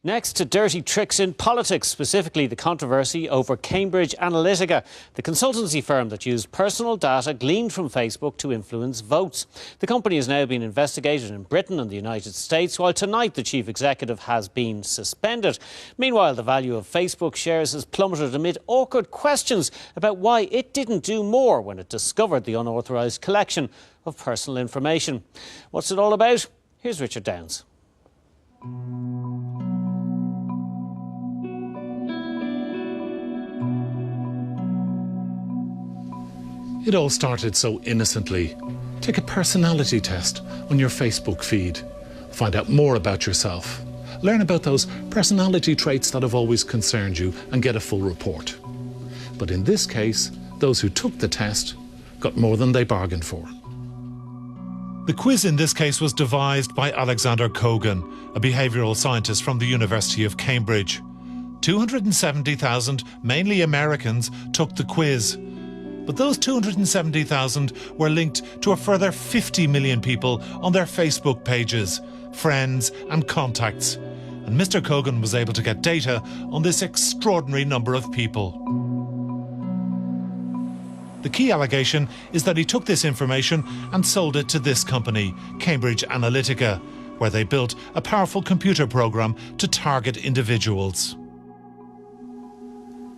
Next to dirty tricks in politics, specifically the controversy over Cambridge Analytica, the consultancy firm that used personal data gleaned from Facebook to influence votes. The company has now been investigated in Britain and the United States, while tonight the chief executive has been suspended. Meanwhile, the value of Facebook shares has plummeted amid awkward questions about why it didn't do more when it discovered the unauthorised collection of personal information. What's it all about? Here's Richard Downs. It all started so innocently. Take a personality test on your Facebook feed. Find out more about yourself. Learn about those personality traits that have always concerned you and get a full report. But in this case, those who took the test got more than they bargained for. The quiz in this case was devised by Alexander Kogan, a behavioural scientist from the University of Cambridge. 270,000, mainly Americans, took the quiz. But those 270,000 were linked to a further 50 million people on their Facebook pages, friends and contacts. And Mr. Kogan was able to get data on this extraordinary number of people. The key allegation is that he took this information and sold it to this company, Cambridge Analytica, where they built a powerful computer program to target individuals.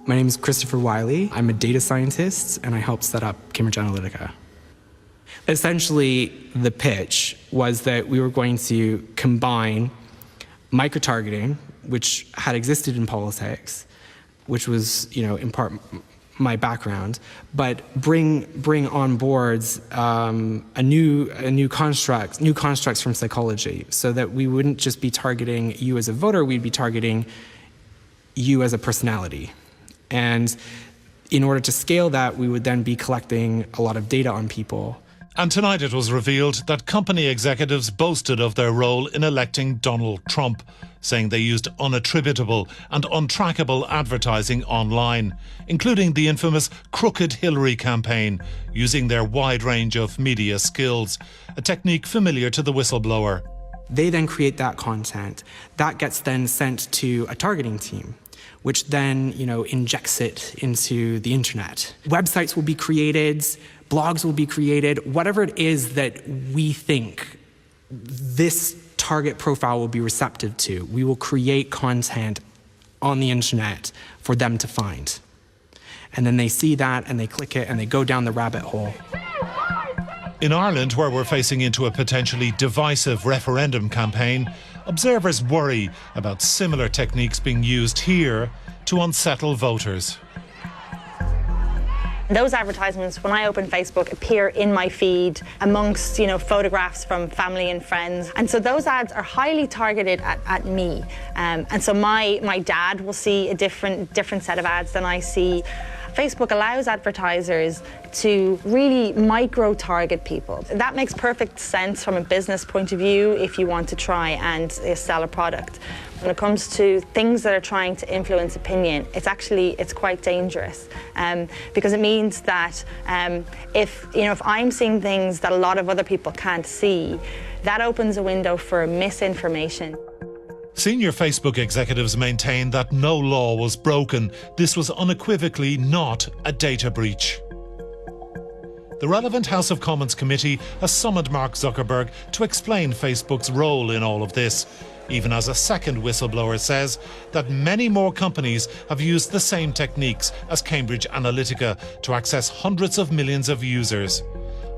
My name is Christopher Wiley. I'm a data scientist, and I helped set up Cambridge Analytica. Essentially, the pitch was that we were going to combine micro-targeting, which had existed in politics, which was, in part my background, but bring on boards new constructs from psychology, so that we wouldn't just be targeting you as a voter, we'd be targeting you as a personality. And in order to scale that, we would then be collecting a lot of data on people. And tonight it was revealed that company executives boasted of their role in electing Donald Trump, saying they used unattributable and untrackable advertising online, including the infamous Crooked Hillary campaign, using their wide range of media skills, a technique familiar to the whistleblower. They then create that content. That gets then sent to a targeting team, which then, injects it into the internet. Websites will be created, blogs will be created, whatever it is that we think this target profile will be receptive to, we will create content on the internet for them to find. And then they see that and they click it and they go down the rabbit hole. In Ireland, where we're facing into a potentially divisive referendum campaign, observers worry about similar techniques being used here to unsettle voters. Those advertisements, when I open Facebook, appear in my feed amongst, photographs from family and friends. And so those ads are highly targeted at me. And so my dad will see a different set of ads than I see. Facebook allows advertisers to really micro-target people. That makes perfect sense from a business point of view if you want to try and sell a product. When it comes to things that are trying to influence opinion, it's quite dangerous because it means that if I'm seeing things that a lot of other people can't see, that opens a window for misinformation. Senior Facebook executives maintain that no law was broken. This was unequivocally not a data breach. The relevant House of Commons committee has summoned Mark Zuckerberg to explain Facebook's role in all of this, even as a second whistleblower says that many more companies have used the same techniques as Cambridge Analytica to access hundreds of millions of users.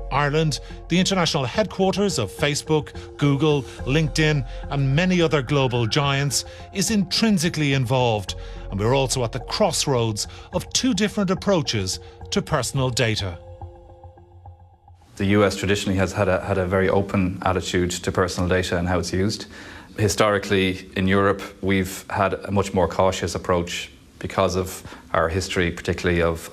Ireland, the international headquarters of Facebook, Google, LinkedIn and many other global giants, is intrinsically involved, and we're also at the crossroads of two different approaches to personal data. The US traditionally has had a very open attitude to personal data and how it's used. Historically, in Europe, we've had a much more cautious approach because of our history, particularly of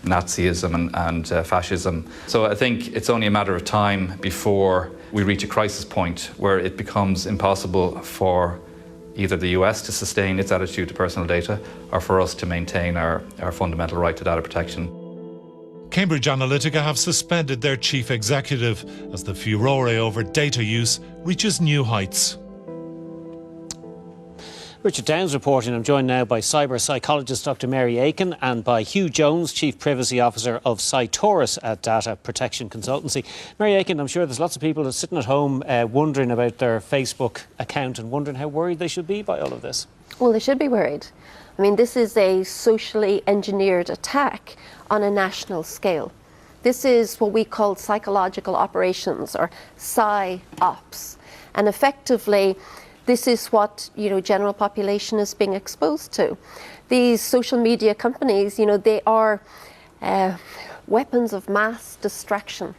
Nazism and fascism. So I think it's only a matter of time before we reach a crisis point where it becomes impossible for either the US to sustain its attitude to personal data or for us to maintain our fundamental right to data protection. Cambridge Analytica have suspended their chief executive as the furore over data use reaches new heights. Richard Downs reporting. I'm joined now by cyber psychologist Dr. Mary Aiken and by Hugh Jones, Chief Privacy Officer of Sytorus Data Protection Consultancy. Mary Aiken, I'm sure there's lots of people that are sitting at home wondering about their Facebook account and wondering how worried they should be by all of this. Well, they should be worried. I mean, this is a socially engineered attack on a national scale. This is what we call psychological operations, or PSY-ops. And effectively, this is what, general population is being exposed to. These social media companies, they are weapons of mass distraction.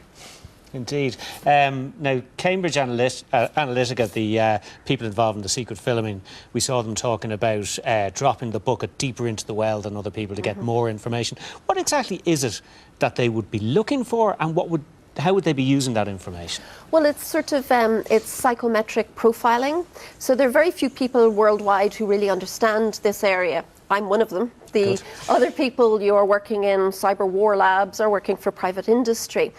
Indeed. Now, Cambridge Analytica, the people involved in the secret filming, we saw them talking about dropping the bucket deeper into the well than other people to get more information. What exactly is it that they would be looking for, and how would they be using that information? Well, it's sort of it's psychometric profiling. So there are very few people worldwide who really understand this area. I'm one of them. The other people you are working in cyber war labs are working for private industry.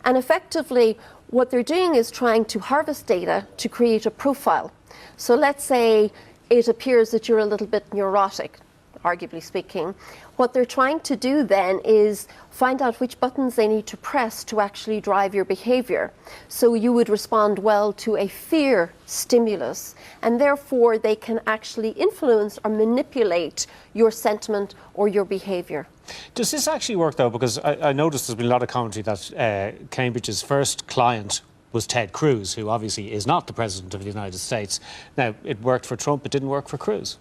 And effectively, what they're doing is trying to harvest data to create a profile. So let's say it appears that you're a little bit neurotic, arguably speaking. What they're trying to do then is find out which buttons they need to press to actually drive your behavior. So you would respond well to a fear stimulus, and therefore they can actually influence or manipulate your sentiment or your behavior. Does this actually work, though? Because I noticed there's been a lot of commentary that Cambridge's first client was Ted Cruz, who obviously is not the President of the United States. Now, it worked for Trump, it didn't work for Cruz.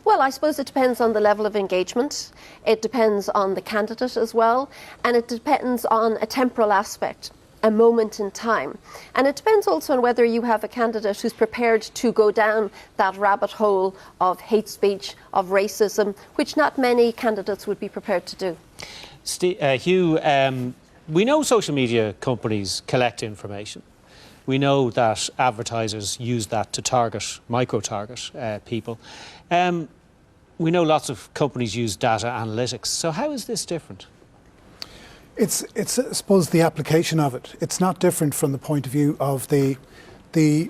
Well, I suppose it depends on the level of engagement. It depends on the candidate as well. And it depends on a temporal aspect, a moment in time. And it depends also on whether you have a candidate who's prepared to go down that rabbit hole of hate speech, of racism, which not many candidates would be prepared to do. Hugh, we know social media companies collect information. We know that advertisers use that to micro-target people. We know lots of companies use data analytics. So how is this different? It's I suppose, the application of it. It's not different from the point of view of the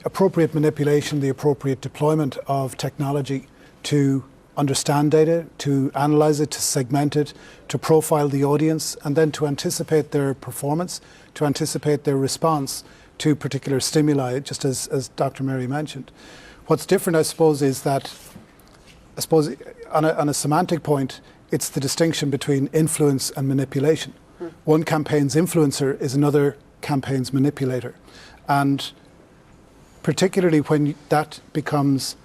appropriate manipulation, the appropriate deployment of technology to understand data, to analyze it, to segment it, to profile the audience, and then to anticipate their performance, to anticipate their response to particular stimuli, just as Dr. Mary mentioned. What's different, I suppose, is that, on a semantic point, it's the distinction between influence and manipulation. One campaign's influencer is another campaign's manipulator. And particularly when that becomes,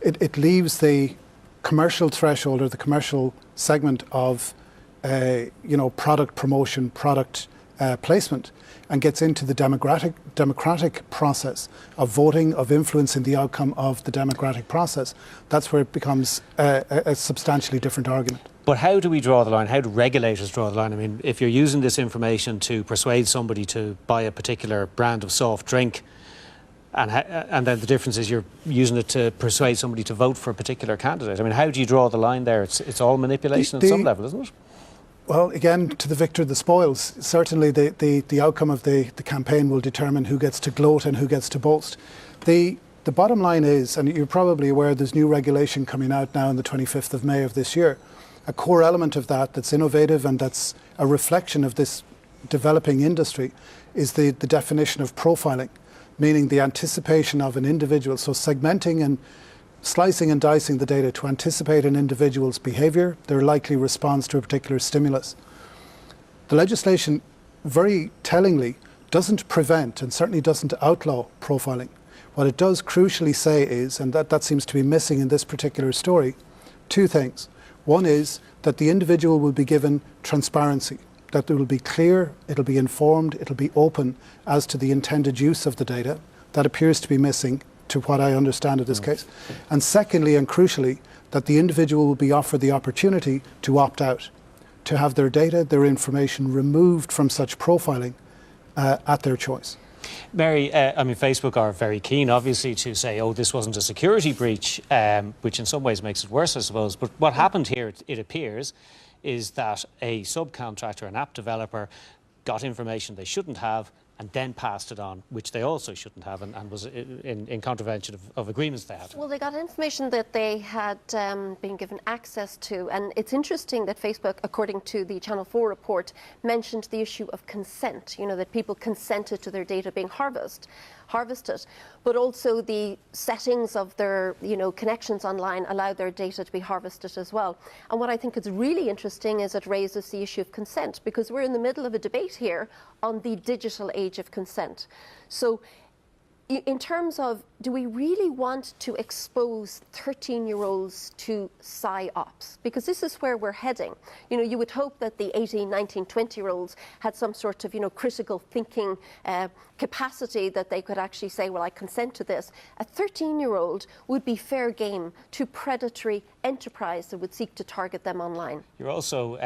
it leaves the commercial threshold or the commercial segment of, product promotion, product placement, and gets into the democratic process of voting, of influencing the outcome of the democratic process. That's where it becomes a substantially different argument. But how do we draw the line? How do regulators draw the line? I mean, if you're using this information to persuade somebody to buy a particular brand of soft drink, and then the difference is you're using it to persuade somebody to vote for a particular candidate. I mean, how do you draw the line there? It's all manipulation at some level, isn't it? Well, again, to the victor, the spoils. Certainly the outcome of the campaign will determine who gets to gloat and who gets to boast. The bottom line is, and you're probably aware, there's new regulation coming out now on the 25th of May of this year. A core element of that's innovative and that's a reflection of this developing industry is the definition of profiling, meaning the anticipation of an individual. So segmenting and slicing and dicing the data to anticipate an individual's behaviour, their likely response to a particular stimulus. The legislation, very tellingly, doesn't prevent and certainly doesn't outlaw profiling. What it does crucially say is, and that seems to be missing in this particular story, two things. One is that the individual will be given transparency, that it will be clear, it'll be informed, it'll be open as to the intended use of the data. That appears to be missing, to what I understand of this case. And secondly, and crucially, that the individual will be offered the opportunity to opt out, to have their data, their information removed from such profiling at their choice. Mary, Facebook are very keen, obviously, to say, oh, this wasn't a security breach, which in some ways makes it worse, I suppose. But what happened here, it appears, is that a subcontractor, an app developer, got information they shouldn't have and then passed it on, which they also shouldn't have, and was in contravention of agreements they had. Well, they got information that they had been given access to, and it's interesting that Facebook, according to the Channel 4 report, mentioned the issue of consent, that people consented to their data being harvested, but also the settings of their connections online allowed their data to be harvested as well. And what I think is really interesting is it raises the issue of consent, because we're in the middle of a debate here on the digital age of consent. So in terms of, do we really want to expose 13-year-olds to psyops? Because this is where we're heading. You would hope that the 18, 19, 20-year-olds had some sort of, critical thinking capacity that they could actually say, well, I consent to this. A 13-year-old would be fair game to predatory enterprise that would seek to target them online. You're also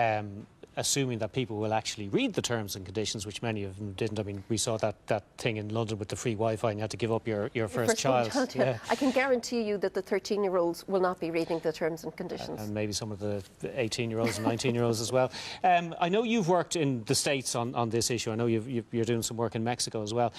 assuming that people will actually read the terms and conditions, which many of them didn't. I mean, we saw that thing in London with the free Wi-Fi, and you had to give up your first child. Yeah. I can guarantee you that the 13-year-olds will not be reading the terms and conditions. And maybe some of the 18-year-olds and 19-year-olds as well. I know you've worked in the States on this issue. I know you're doing some work in Mexico as well.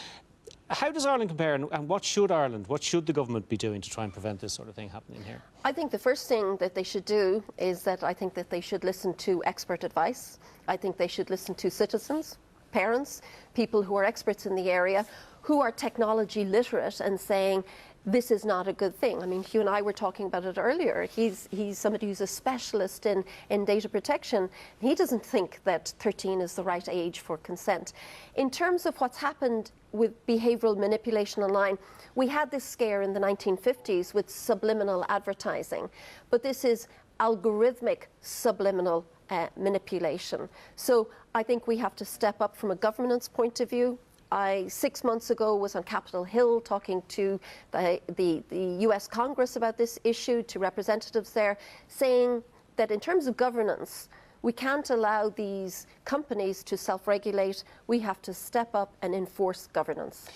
How does Ireland compare, and what should the government be doing to try and prevent this sort of thing happening here? I think the first thing that they should do is that I think that they should listen to expert advice. I think they should listen to citizens, parents, people who are experts in the area, who are technology literate and saying, this is not a good thing. I mean, Hugh and I were talking about it earlier. He's somebody who's a specialist in data protection. He doesn't think that 13 is the right age for consent. In terms of what's happened with behavioural manipulation online, we had this scare in the 1950s with subliminal advertising, but this is algorithmic subliminal manipulation. So I think we have to step up from a governance point of view. I 6 months ago was on Capitol Hill talking to the US Congress about this issue, to representatives there, saying that in terms of governance, we can't allow these companies to self-regulate. We have to step up and enforce governance.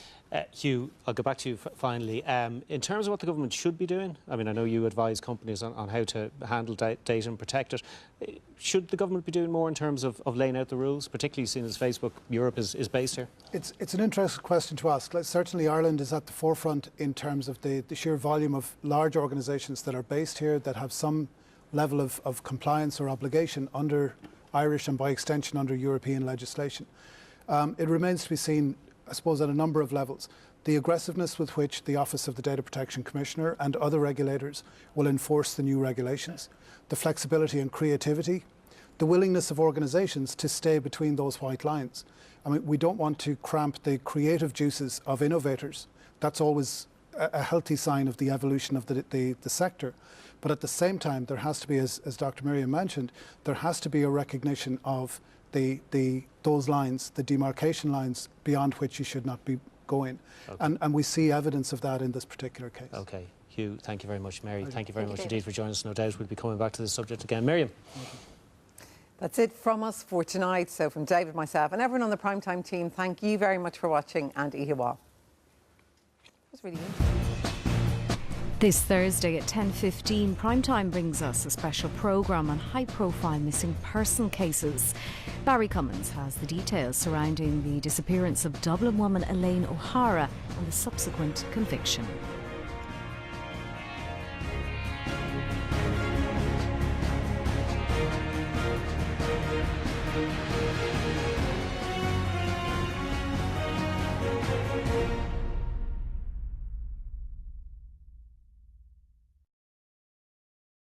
Hugh, I'll go back to you finally. In terms of what the government should be doing, I mean, I know you advise companies on how to handle data and protect it. Should the government be doing more in terms of laying out the rules, particularly seeing as Facebook Europe is based here? It's an interesting question to ask. Certainly Ireland is at the forefront in terms of the sheer volume of large organisations that are based here, that have some level of compliance or obligation under Irish and by extension under European legislation. It remains to be seen, I suppose, at a number of levels, the aggressiveness with which the Office of the Data Protection Commissioner and other regulators will enforce the new regulations, the flexibility and creativity, the willingness of organisations to stay between those white lines. I mean, we don't want to cramp the creative juices of innovators. That's always a healthy sign of the evolution of the sector. But at the same time, there has to be, as Dr. Miriam mentioned, there has to be a recognition of those lines, the demarcation lines beyond which you should not be going. Okay. And we see evidence of that in this particular case. Okay. Hugh, thank you very much. Mary, thank you very much indeed for joining us. No doubt we'll be coming back to this subject again. Miriam. That's it from us for tonight. So from David, myself and everyone on the Primetime team, thank you very much for watching, and Ihiwa. It was really interesting. This Thursday at 10:15, Primetime brings us a special programme on high-profile missing person cases. Barry Cummins has the details surrounding the disappearance of Dublin woman Elaine O'Hara and the subsequent conviction.